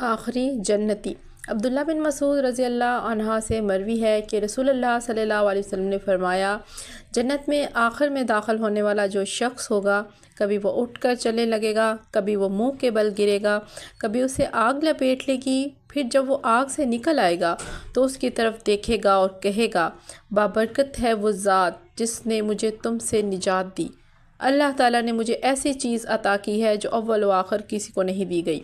آخری جنتی۔ عبداللہ بن مسعود رضی اللہ عنہ سے مروی ہے کہ رسول اللہ صلی اللہ علیہ وسلم نے فرمایا، جنت میں آخر میں داخل ہونے والا جو شخص ہوگا، کبھی وہ اٹھ کر چلنے لگے گا، کبھی وہ منہ کے بل گرے گا، کبھی اسے آگ لپیٹ لے گی، پھر جب وہ آگ سے نکل آئے گا تو اس کی طرف دیکھے گا اور کہے گا، بابرکت ہے وہ ذات جس نے مجھے تم سے نجات دی۔ اللہ تعالیٰ نے مجھے ایسی چیز عطا کی ہے جو اول و آخر کسی کو نہیں دی گئی۔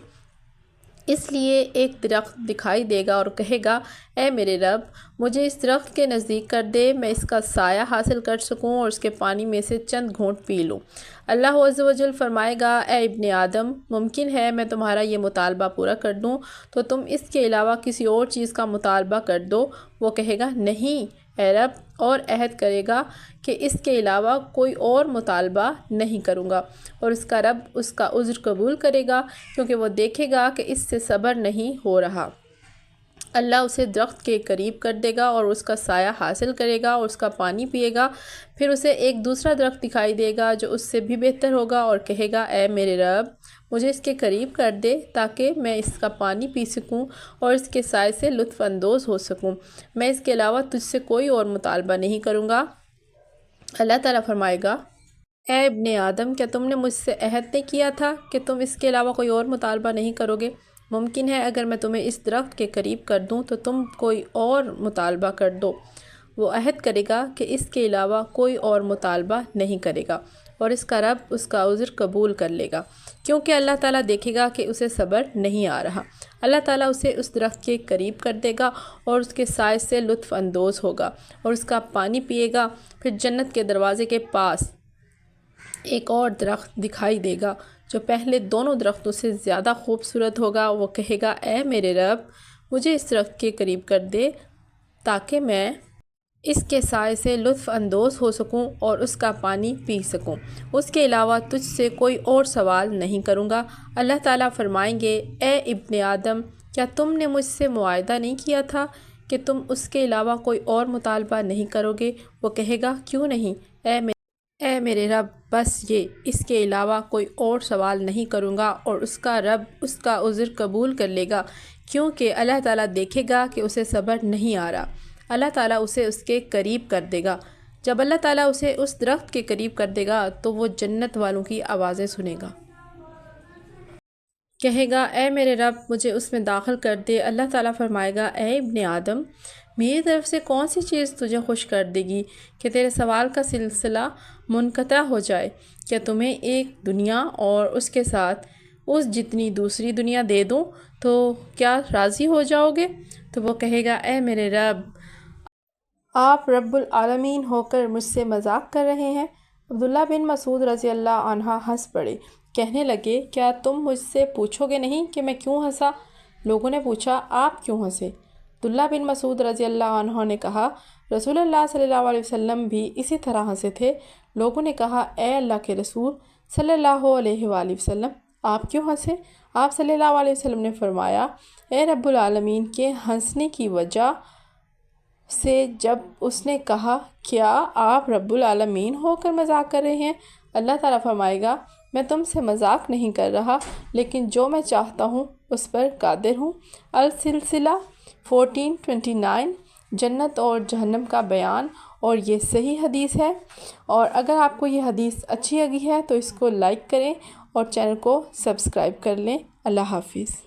اس لیے ایک درخت دکھائی دے گا اور کہے گا، اے میرے رب، مجھے اس درخت کے نزدیک کر دے، میں اس کا سایہ حاصل کر سکوں اور اس کے پانی میں سے چند گھونٹ پی لوں۔ اللہ عز و جل فرمائے گا، اے ابن آدم، ممکن ہے میں تمہارا یہ مطالبہ پورا کر دوں تو تم اس کے علاوہ کسی اور چیز کا مطالبہ کر دو۔ وہ کہے گا، نہیں اے رب، اور عہد کرے گا کہ اس کے علاوہ کوئی اور مطالبہ نہیں کروں گا، اور اس کا رب اس کا عذر قبول کرے گا کیونکہ وہ دیکھے گا کہ اس سے صبر نہیں ہو رہا۔ اللہ اسے درخت کے قریب کر دے گا اور اس کا سایہ حاصل کرے گا اور اس کا پانی پیے گا۔ پھر اسے ایک دوسرا درخت دکھائی دے گا جو اس سے بھی بہتر ہوگا اور کہے گا، اے میرے رب، مجھے اس کے قریب کر دے تاکہ میں اس کا پانی پی سکوں اور اس کے سائے سے لطف اندوز ہو سکوں۔ میں اس کے علاوہ تجھ سے کوئی اور مطالبہ نہیں کروں گا۔ اللہ تعالیٰ فرمائے گا، اے ابن آدم، کیا تم نے مجھ سے عہد نہیں کیا تھا کہ تم اس کے علاوہ کوئی اور مطالبہ نہیں کرو گے؟ ممکن ہے اگر میں تمہیں اس درخت کے قریب کر دوں تو تم کوئی اور مطالبہ کر دو۔ وہ عہد کرے گا کہ اس کے علاوہ کوئی اور مطالبہ نہیں کرے گا، اور اس کا رب اس کا عذر قبول کر لے گا کیونکہ اللہ تعالیٰ دیکھے گا کہ اسے صبر نہیں آ رہا۔ اللہ تعالیٰ اسے اس درخت کے قریب کر دے گا اور اس کے سائے سے لطف اندوز ہوگا اور اس کا پانی پیے گا۔ پھر جنت کے دروازے کے پاس ایک اور درخت دکھائی دے گا جو پہلے دونوں درختوں سے زیادہ خوبصورت ہوگا۔ وہ کہے گا، اے میرے رب، مجھے اس درخت کے قریب کر دے تاکہ میں اس کے سائے سے لطف اندوز ہو سکوں اور اس کا پانی پی سکوں۔ اس کے علاوہ تجھ سے کوئی اور سوال نہیں کروں گا۔ اللہ تعالیٰ فرمائیں گے، اے ابن آدم، کیا تم نے مجھ سے معاہدہ نہیں کیا تھا کہ تم اس کے علاوہ کوئی اور مطالبہ نہیں کرو گے؟ وہ کہے گا، کیوں نہیں، اے میرے رب، بس یہ، اس کے علاوہ کوئی اور سوال نہیں کروں گا، اور اس کا رب اس کا عذر قبول کر لے گا کیونکہ اللہ تعالیٰ دیکھے گا کہ اسے صبر نہیں آ رہا۔ اللہ تعالیٰ اسے اس کے قریب کر دے گا۔ جب اللہ تعالیٰ اسے اس درخت کے قریب کر دے گا تو وہ جنت والوں کی آوازیں سنے گا۔ کہے گا، اے میرے رب، مجھے اس میں داخل کر دے۔ اللہ تعالیٰ فرمائے گا، اے ابن آدم، میری طرف سے کون سی چیز تجھے خوش کر دے گی کہ تیرے سوال کا سلسلہ منقطع ہو جائے؟ کیا تمہیں ایک دنیا اور اس کے ساتھ اس جتنی دوسری دنیا دے دوں تو کیا راضی ہو جاؤ گے؟ تو وہ کہے گا، اے میرے رب، آپ رب العالمین ہو کر مجھ سے مذاق کر رہے ہیں؟ عبداللہ بن مسعود رضی اللہ عنہ ہنس پڑے، کہنے لگے، کیا تم مجھ سے پوچھو گے نہیں کہ میں کیوں ہنسا؟ لوگوں نے پوچھا، آپ کیوں ہنسے؟ عبداللہ بن مسعود رضی اللہ عنہ نے کہا، رسول اللہ صلی اللہ علیہ وسلم بھی اسی طرح ہنسے تھے۔ لوگوں نے کہا، اے اللہ کے رسول صلی اللہ علیہ وآلہ وسلم، آپ کیوں ہنسے؟ آپ صلی اللہ علیہ وسلم نے فرمایا، اے رب العالمین کے ہنسنے کی وجہ سے جب اس نے کہا، کیا آپ رب العالمین ہو کر مذاق کر رہے ہیں؟ اللہ تعالیٰ فرمائے گا، میں تم سے مذاق نہیں کر رہا، لیکن جو میں چاہتا ہوں اس پر قادر ہوں۔ السلسلہ 1429، جنت اور جہنم کا بیان، اور یہ صحیح حدیث ہے۔ اور اگر آپ کو یہ حدیث اچھی لگی ہے تو اس کو لائک کریں اور چینل کو سبسکرائب کر لیں۔ اللہ حافظ۔